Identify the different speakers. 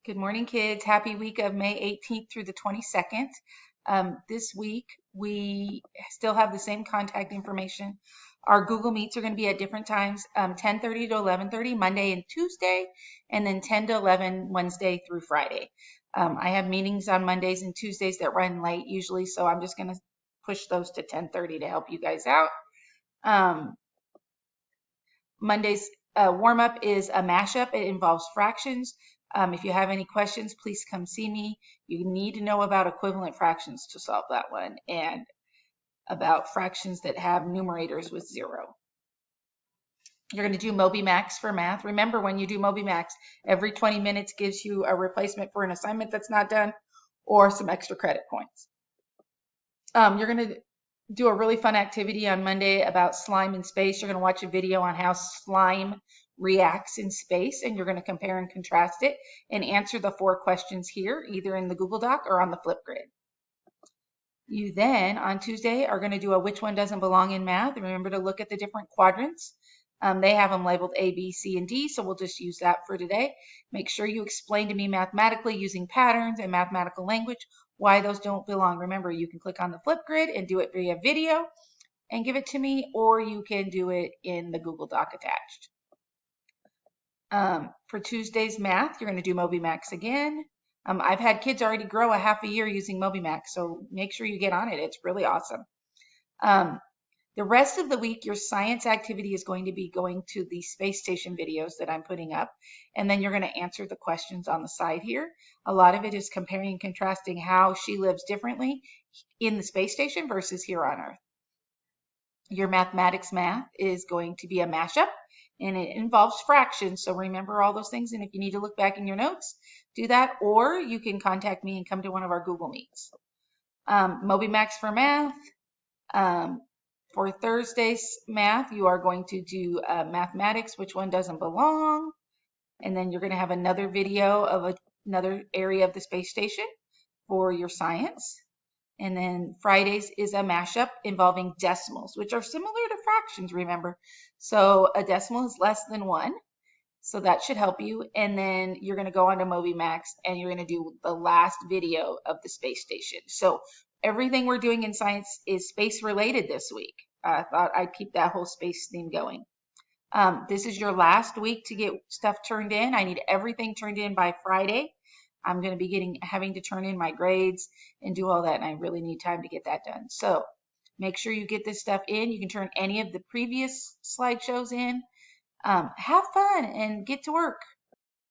Speaker 1: Good morning, kids. Happy week of May 18th through the 22nd. This week, we still have the same contact information. Our Google Meets are going to be at different times, 10:30 to 11:30, Monday and Tuesday, and then 10 to 11, Wednesday through Friday. I have meetings on Mondays and Tuesdays that run late usually, so I'm just going to push those to 10:30 to help you guys out. Monday's warm-up is a mashup. It involves fractions. If you have any questions, please come see me. You need to know about equivalent fractions to solve that one and about fractions that have numerators with 0. You're going to do MobyMax for math. Remember, when you do MobyMax, every 20 minutes gives you a replacement for an assignment that's not done or some extra credit points. You're going to do a really fun activity on Monday about slime in space. You're going to watch a video on how slime reacts in space, and you're going to compare and contrast it and answer the 4 questions here, either in the Google Doc or on the Flipgrid. You then, on Tuesday, are going to do a which one doesn't belong in math. And remember to look at the different quadrants. They have them labeled A, B, C, and D, so we'll just use that for today. Make sure you explain to me mathematically using patterns and mathematical language why those don't belong. Remember, you can click on the Flipgrid and do it via video and give it to me, or you can do it in the Google Doc attached. For Tuesday's math, you're going to do MobyMax again. I've had kids already grow a half a year using MobyMax, so make sure you get on it. It's really awesome. The rest of the week, your science activity is going to be going to the space station videos that I'm putting up, and then you're going to answer the questions on the side here. A lot of it is comparing and contrasting how she lives differently in the space station versus here on Earth. Your mathematics math is going to be a mashup, and it involves fractions, so remember all those things, and if you need to look back in your notes, do that, or you can contact me and come to one of our Google Meets. MobyMax for math. For Thursday's math, you are going to do mathematics, which one doesn't belong, and then you're going to have another video of another area of the space station for your science. And then Fridays is a mashup involving decimals, which are similar to fractions, remember. So a decimal is less than 1, so that should help you. And then you're going to go on to MobyMax, and you're going to do the last video of the space station. So everything we're doing in science is space related this week. I thought I'd keep that whole space theme going. This is your last week to get stuff turned in. I need everything turned in by Friday. I'm going to be having to turn in my grades and do all that, and I really need time to get that done. So make sure you get this stuff in. You can turn any of the previous slideshows in. Have fun and get to work.